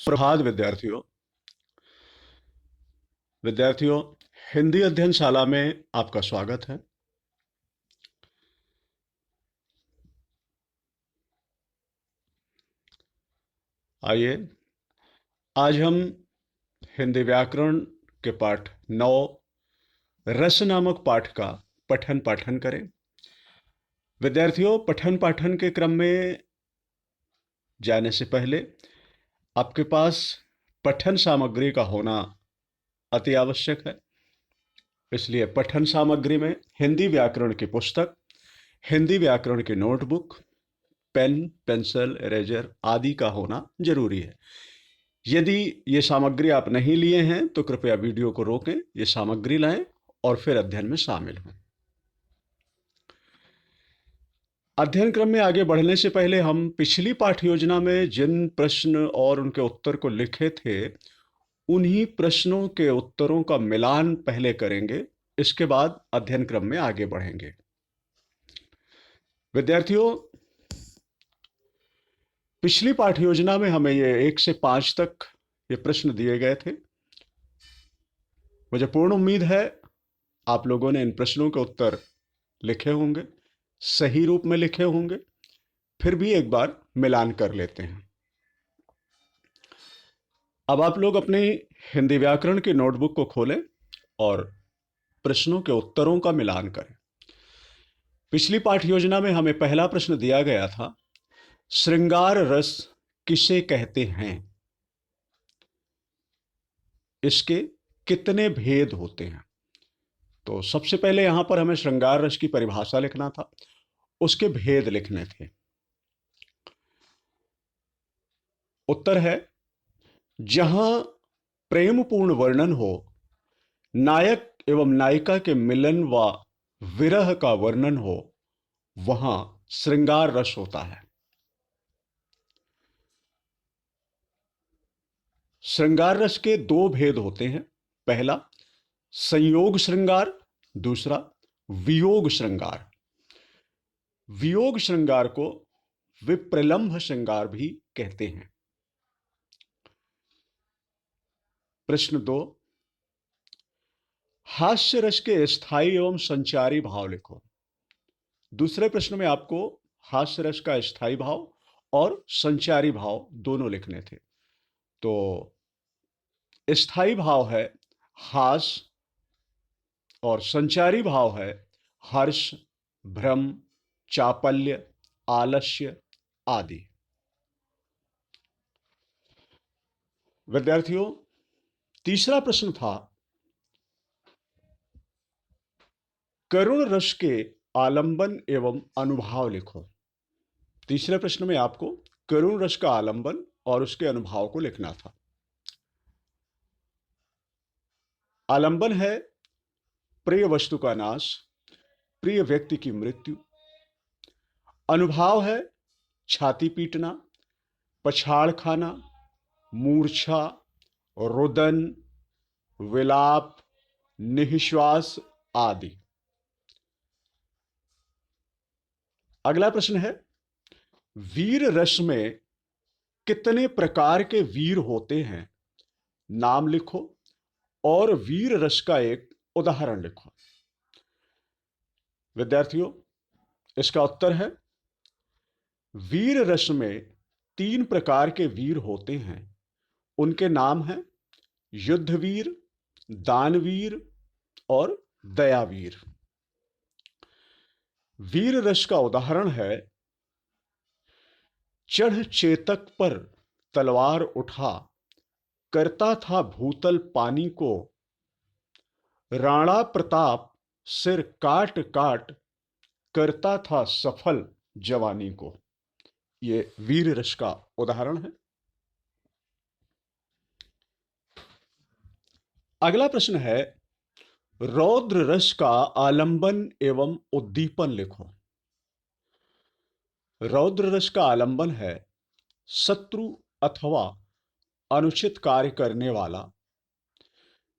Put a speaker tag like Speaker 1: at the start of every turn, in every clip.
Speaker 1: प्रभात विद्यार्थियों। विद्यार्थियों, हिंदी अध्ययनशाला में आपका स्वागत है। आइए, आज हम हिंदी व्याकरण के पाठ 9 रस नामक पाठ का पठन पाठन करें। विद्यार्थियों, पठन पाठन के क्रम में जाने से पहले आपके पास पठन सामग्री का होना अति आवश्यक है। इसलिए पठन सामग्री में हिंदी व्याकरण की पुस्तक, हिंदी व्याकरण की नोटबुक, पेन, पेंसिल, इरेजर आदि का होना जरूरी है। यदि ये सामग्री आप नहीं लिए हैं तो कृपया वीडियो को रोकें, ये सामग्री लाएं और फिर अध्ययन में शामिल हों। अध्ययन क्रम में आगे बढ़ने से पहले हम पिछली पाठ योजना में जिन प्रश्न और उनके उत्तर को लिखे थे, उन्हीं प्रश्नों के उत्तरों का मिलान पहले करेंगे। इसके बाद अध्ययन क्रम में आगे बढ़ेंगे। विद्यार्थियों, पिछली पाठ योजना में हमें ये 1 से 5 तक ये प्रश्न दिए गए थे। मुझे पूर्ण उम्मीद है आप लोगों ने इन प्रश्नों के उत्तर लिखे होंगे, सही रूप में लिखे होंगे। फिर भी एक बार मिलान कर लेते हैं। अब आप लोग अपनी हिंदी व्याकरण की नोटबुक को खोलें और प्रश्नों के उत्तरों का मिलान करें। पिछली पाठ योजना में हमें पहला प्रश्न दिया गया था, श्रृंगार रस किसे कहते हैं? इसके कितने भेद होते हैं? तो सबसे पहले यहां पर हमें श्रृंगार रस की परिभाषा लिखना था, उसके भेद लिखने थे। उत्तर है, जहां प्रेमपूर्ण वर्णन हो, नायक एवं नायिका के मिलन व विरह का वर्णन हो, वहां श्रृंगार रस होता है। श्रृंगार रस के 2 भेद होते हैं। पहला संयोग श्रृंगार, दूसरा वियोग श्रृंगार। वियोग श्रृंगार को विप्रलंभ श्रृंगार भी कहते हैं। प्रश्न 2, हास्य रस के स्थायी एवं संचारी भाव लिखो। दूसरे प्रश्न में आपको हास्य रस का स्थायी भाव और संचारी भाव दोनों लिखने थे। तो स्थायी भाव है हास और संचारी भाव है हर्ष, भ्रम, चापल्य, आलस्य आदि। विद्यार्थियों, तीसरा प्रश्न था, करुण रस के आलंबन एवं अनुभाव लिखो। तीसरे प्रश्न में आपको करुण रस का आलंबन और उसके अनुभाव को लिखना था। आलंबन है प्रिय वस्तु का नाश, प्रिय व्यक्ति की मृत्यु। अनुभाव है छाती पीटना, पछाड़ खाना, मूर्छा, रुदन, विलाप, निःश्वास आदि। अगला प्रश्न है, वीर रस में कितने प्रकार के वीर होते हैं? नाम लिखो और वीर रस का एक उदाहरण लिखो। विद्यार्थियों, इसका उत्तर है, वीर रस में 3 प्रकार के वीर होते हैं। उनके नाम हैं युद्धवीर, दानवीर और दयावीर। वीर रस का उदाहरण है, चढ़ चेतक पर तलवार उठा, करता था भूतल पानी को, राणा प्रताप सिर काट काट, करता था सफल जवानी को। ये वीर रस का उदाहरण है। अगला प्रश्न है, रौद्र रस का आलंबन एवं उद्दीपन लिखो। रौद्र रस का आलंबन है शत्रु अथवा अनुचित कार्य करने वाला,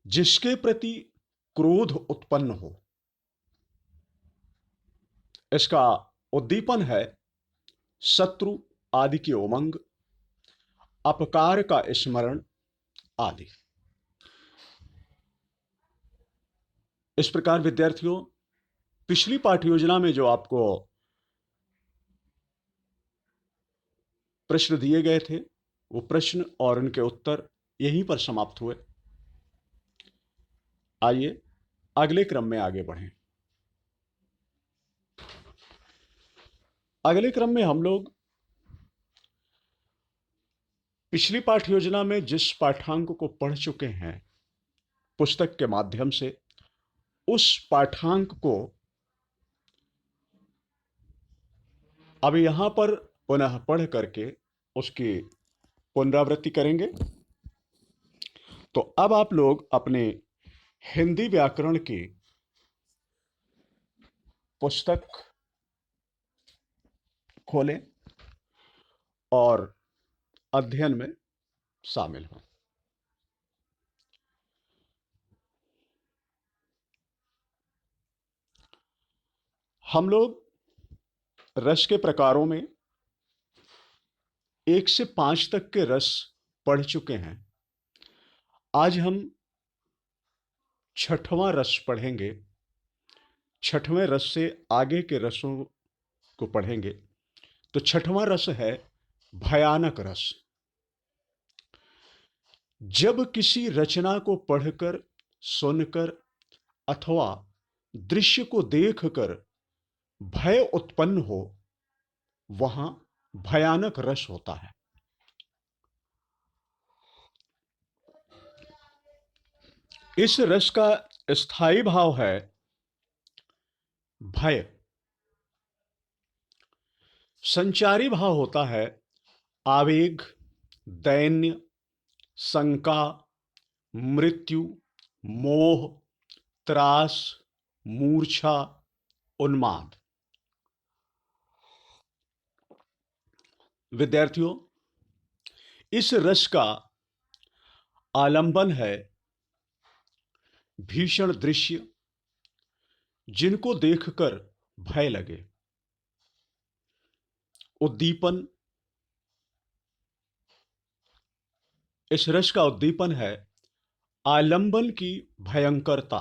Speaker 1: जिसके प्रति क्रोध उत्पन्न हो। इसका उद्दीपन है शत्रु आदि के उमंग, अपकार का स्मरण आदि। इस प्रकार विद्यार्थियों, पिछली पाठ योजना में जो आपको प्रश्न दिए गए थे, वो प्रश्न और उनके उत्तर यहीं पर समाप्त हुए। आइए अगले क्रम में आगे बढ़ें। अगले क्रम में हम लोग पिछली पाठ योजना में जिस पाठांक को पढ़ चुके हैं पुस्तक के माध्यम से, उस पाठांक को अब यहां पर पुनः पढ़ करके उसकी पुनरावृत्ति करेंगे। तो अब आप लोग अपने हिंदी व्याकरण की पुस्तक खोलें और अध्ययन में शामिल हों। हम लोग रस के प्रकारों में 1 से 5 तक के रस पढ़ चुके हैं। आज हम 6वां रस पढ़ेंगे। 6वें रस से आगे के रसों को पढ़ेंगे। तो 6वां रस है भयानक रस। जब किसी रचना को पढ़कर, सुनकर अथवा दृश्य को देखकर भय उत्पन्न हो, वहां भयानक रस होता है। इस रस का स्थायी भाव है भय। संचारी भाव होता है आवेग, दैन्य, शंका, मृत्यु, मोह, त्रास, मूर्छा, उन्माद। विद्यार्थियों, इस रस का आलंबन है भीषण दृश्य जिनको देखकर भय लगे। उद्दीपन, इस रस का उद्दीपन है आलंबन की भयंकरता।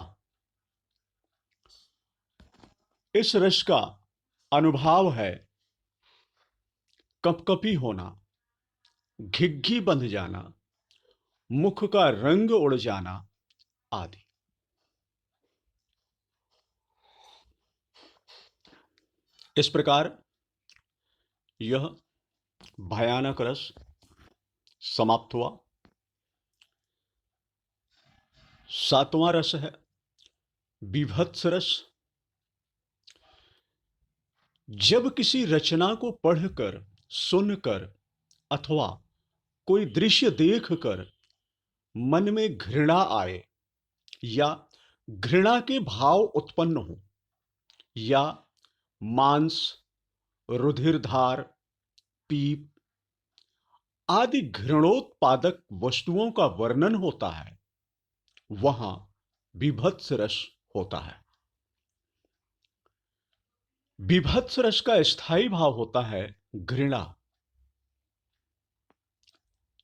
Speaker 1: इस रस का अनुभाव है कपकपी होना, घिघी बंध जाना, मुख का रंग उड़ जाना आदि। इस प्रकार यह भयानक रस समाप्त हुआ। 7वां रस है बीभत्स रस। जब किसी रचना को पढ़कर, सुनकर अथवा कोई दृश्य देखकर मन में घृणा आए या घृणा के भाव उत्पन्न हो, या मांस, रुधिरधार, पीप आदि घृणोत्पादक वस्तुओं का वर्णन होता है, वहां बीभत्स रस होता है। बीभत्स रस का स्थायी भाव होता है घृणा।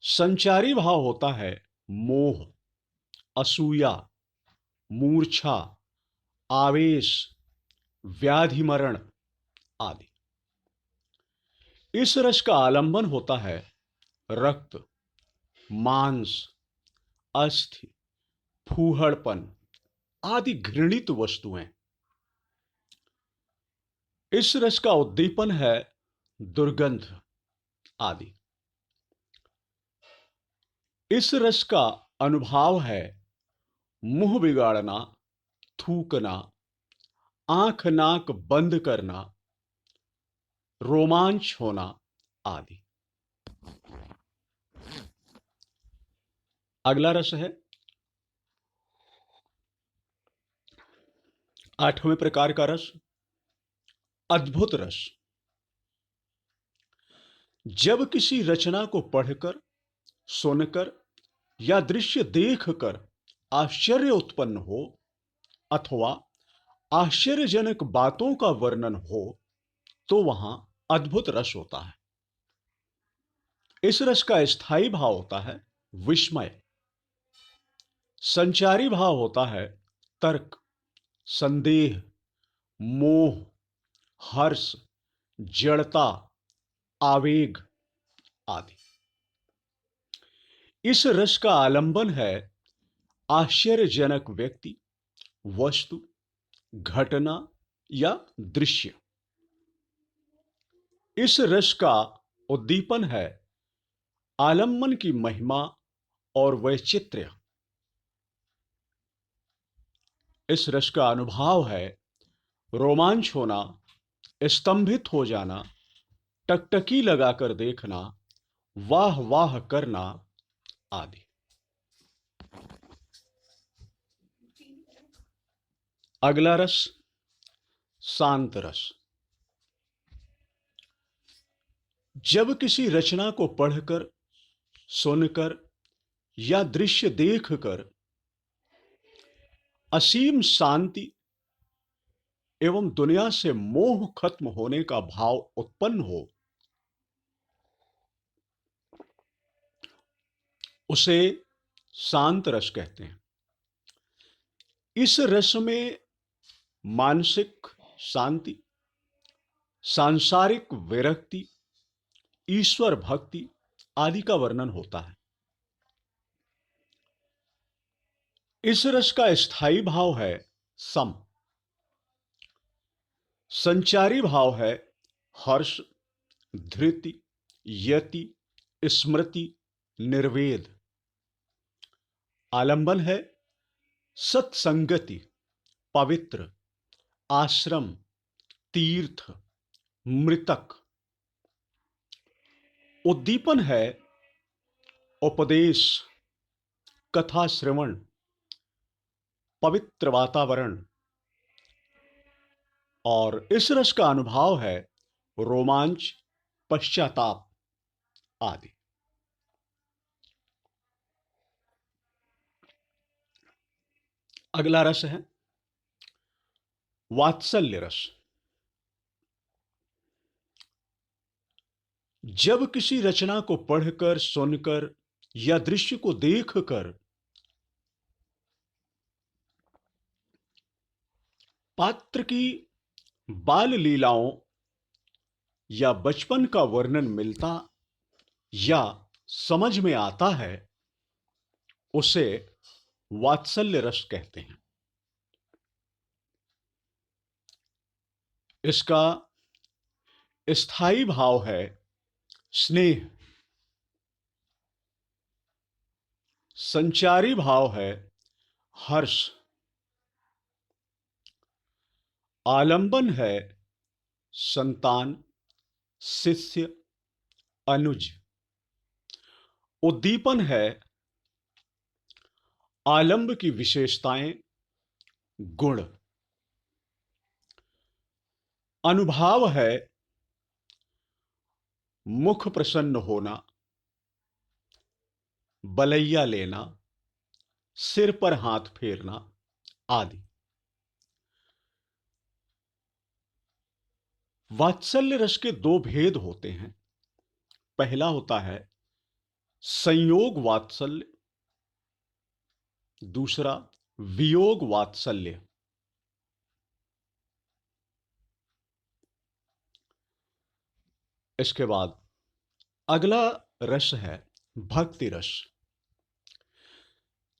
Speaker 1: संचारी भाव होता है मोह, असूया, मूर्छा, आवेश, व्याधिमरण आदि। इस रस का आलंबन होता है रक्त, मांस, अस्थि, फूहड़पन आदि घृणित वस्तुएं। इस रस का उद्दीपन है दुर्गंध आदि। इस रस का अनुभाव है मुंह बिगाड़ना, थूकना, आंख नाक बंद करना, रोमांच होना आदि। अगला रस है 8वें प्रकार का रस अद्भुत रस। जब किसी रचना को पढ़कर, सुनकर या दृश्य देखकर आश्चर्य उत्पन्न हो अथवा आश्चर्यजनक बातों का वर्णन हो, तो वहां अद्भुत रस होता है। इस रस का स्थायी भाव होता है विस्मय। संचारी भाव होता है तर्क, संदेह, मोह, हर्ष, जड़ता, आवेग आदि। इस रस का आलंबन है आश्चर्यजनक व्यक्ति, वस्तु, घटना या दृश्य। इस रस का उद्दीपन है आलम्बन की महिमा और वैचित्र्य। इस रस का अनुभव है रोमांच होना, स्तंभित हो जाना, टकटकी लगाकर देखना, वाह वाह करना आदि। अगला रस शांत रस। जब किसी रचना को पढ़कर, सुनकर या दृश्य देखकर असीम शांति एवं दुनिया से मोह खत्म होने का भाव उत्पन्न हो, उसे शांत रस कहते हैं। इस रस में मानसिक शांति, सांसारिक विरक्ति, ईश्वर भक्ति आदि का वर्णन होता है। इस रस का स्थायी भाव है सम। संचारी भाव है हर्ष, धृति, यति, स्मृति, निर्वेद। आलंबन है सत्संगति, पवित्र, आश्रम, तीर्थ, मृतक। उद्दीपन है उपदेश, कथा श्रवण, पवित्र वातावरण। और इस रस का अनुभव है रोमांच, पश्चाताप आदि। अगला रस है वात्सल्य रस। जब किसी रचना को पढ़कर, सुनकर या दृश्य को देखकर पात्र की बाल लीलाओं या बचपन का वर्णन मिलता या समझ में आता है, उसे वात्सल्य रस कहते हैं। इसका स्थायी भाव है स्नेह। संचारी भाव है हर्ष। आलंबन है संतान, शिष्य, अनुज। उद्दीपन है आलंब की विशेषताएं, गुण। अनुभाव है मुख प्रसन्न होना, बलैया लेना, सिर पर हाथ फेरना आदि। वात्सल्य रस के दो भेद होते हैं। पहला होता है संयोग वात्सल्य, दूसरा वियोग वात्सल्य। इसके बाद अगला रस है भक्ति रस।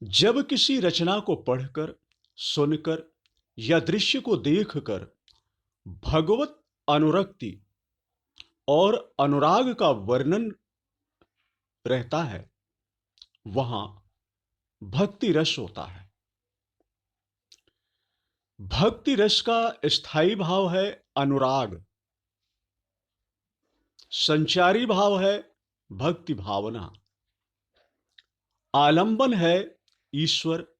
Speaker 1: जब किसी रचना को पढ़कर, सुनकर या दृश्य को देखकर भगवत अनुरक्ति और अनुराग का वर्णन रहता है, वहां भक्ति रस होता है। भक्ति रस का स्थायी भाव है अनुराग। संचारी भाव है भक्ति भावना। आलंबन है ईश्वर,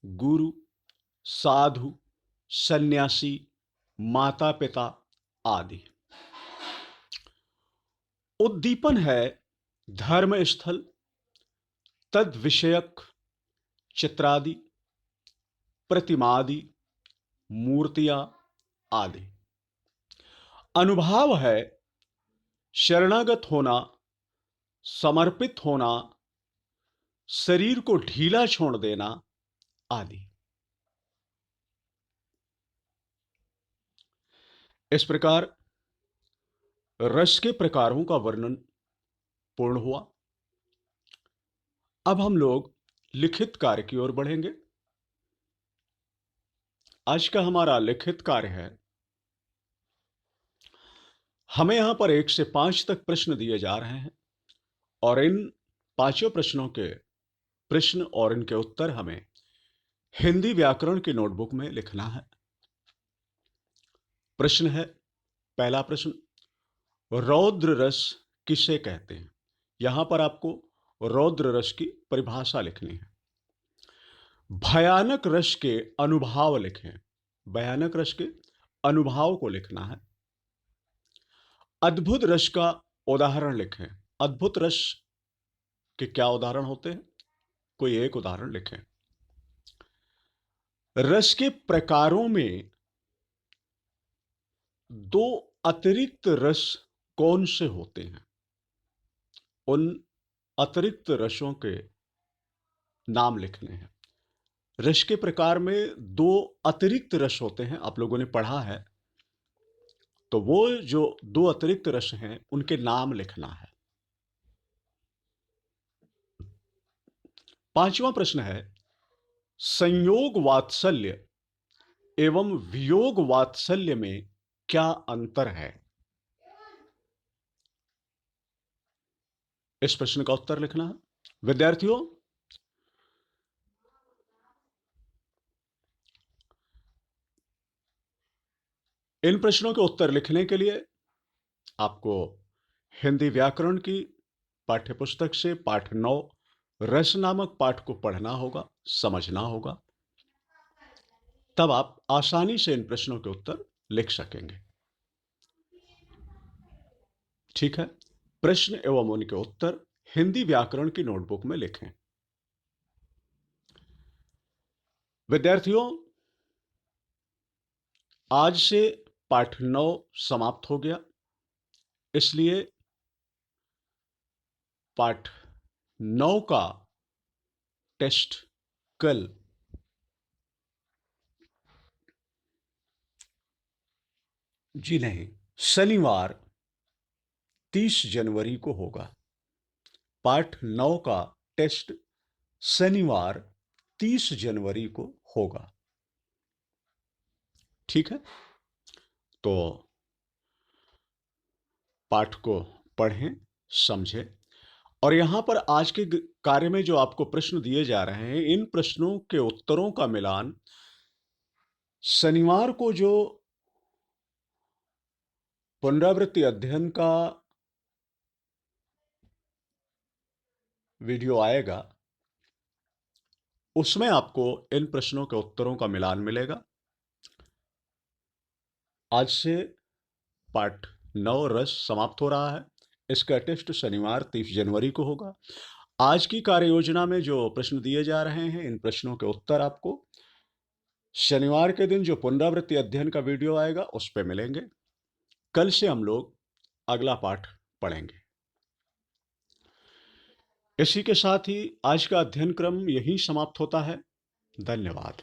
Speaker 1: गुरु, साधु, सन्यासी, माता पिता आदि। उद्दीपन है धर्म स्थल, तद विषयक चित्रादि, प्रतिमादि, मूर्तियां आदि। अनुभाव है शरणागत होना, समर्पित होना, शरीर को ढीला छोड़ देना आदि। इस प्रकार रस के प्रकारों का वर्णन पूर्ण हुआ। अब हम लोग लिखित कार्य की ओर बढ़ेंगे। आज का हमारा लिखित कार्य है, हमें यहां पर 1 से 5 तक प्रश्न दिए जा रहे हैं और इन 5 प्रश्नों के प्रश्न और इनके उत्तर हमें हिंदी व्याकरण की नोटबुक में लिखना है। प्रश्न है, पहला प्रश्न, रौद्र रस किसे कहते हैं? यहां पर आपको रौद्र रस की परिभाषा लिखनी है। भयानक रस के अनुभाव लिखें। भयानक रस के अनुभाव को लिखना है। अद्भुत रस का उदाहरण लिखें। अद्भुत रस के क्या उदाहरण होते हैं? कोई एक उदाहरण लिखें। रस के प्रकारों में 2 अतिरिक्त रस कौन से होते हैं? उन अतिरिक्त रसों के नाम लिखने हैं। रस के प्रकार में 2 अतिरिक्त रस होते हैं, आप लोगों ने पढ़ा है, तो वो जो 2 अतिरिक्त रस हैं उनके नाम लिखना है। 5वां प्रश्न है, संयोग वात्सल्य एवं वियोग वात्सल्य में क्या अंतर है? इस प्रश्न का उत्तर लिखना है। विद्यार्थियों, इन प्रश्नों के उत्तर लिखने के लिए आपको हिंदी व्याकरण की पाठ्यपुस्तक से पाठ 9 रस नामक पाठ को पढ़ना होगा, समझना होगा, तब आप आसानी से इन प्रश्नों के उत्तर लिख सकेंगे। ठीक है, प्रश्न एवं उनके उत्तर हिंदी व्याकरण की नोटबुक में लिखें। विद्यार्थियों, आज से पाठ 9 समाप्त हो गया, इसलिए पाठ 9 का टेस्ट कल जी नहीं, शनिवार 30 जनवरी को होगा। पाठ 9 का टेस्ट शनिवार 30 जनवरी को होगा। ठीक है, तो पाठ को पढ़ें, समझें, और यहां पर आज के कार्य में जो आपको प्रश्न दिए जा रहे हैं, इन प्रश्नों के उत्तरों का मिलान शनिवार को जो पुनरावृत्ति अध्ययन का वीडियो आएगा, उसमें आपको इन प्रश्नों के उत्तरों का मिलान मिलेगा। आज से पाठ 9 रस समाप्त हो रहा है। इसका टेस्ट शनिवार 30 जनवरी को होगा। आज की कार्य योजना में जो प्रश्न दिए जा रहे हैं, इन प्रश्नों के उत्तर आपको शनिवार के दिन जो पुनरावृत्ति अध्ययन का वीडियो आएगा उस पर मिलेंगे। कल से हम लोग अगला पाठ पढ़ेंगे। इसी के साथ ही आज का अध्ययन क्रम यहीं समाप्त होता है। धन्यवाद।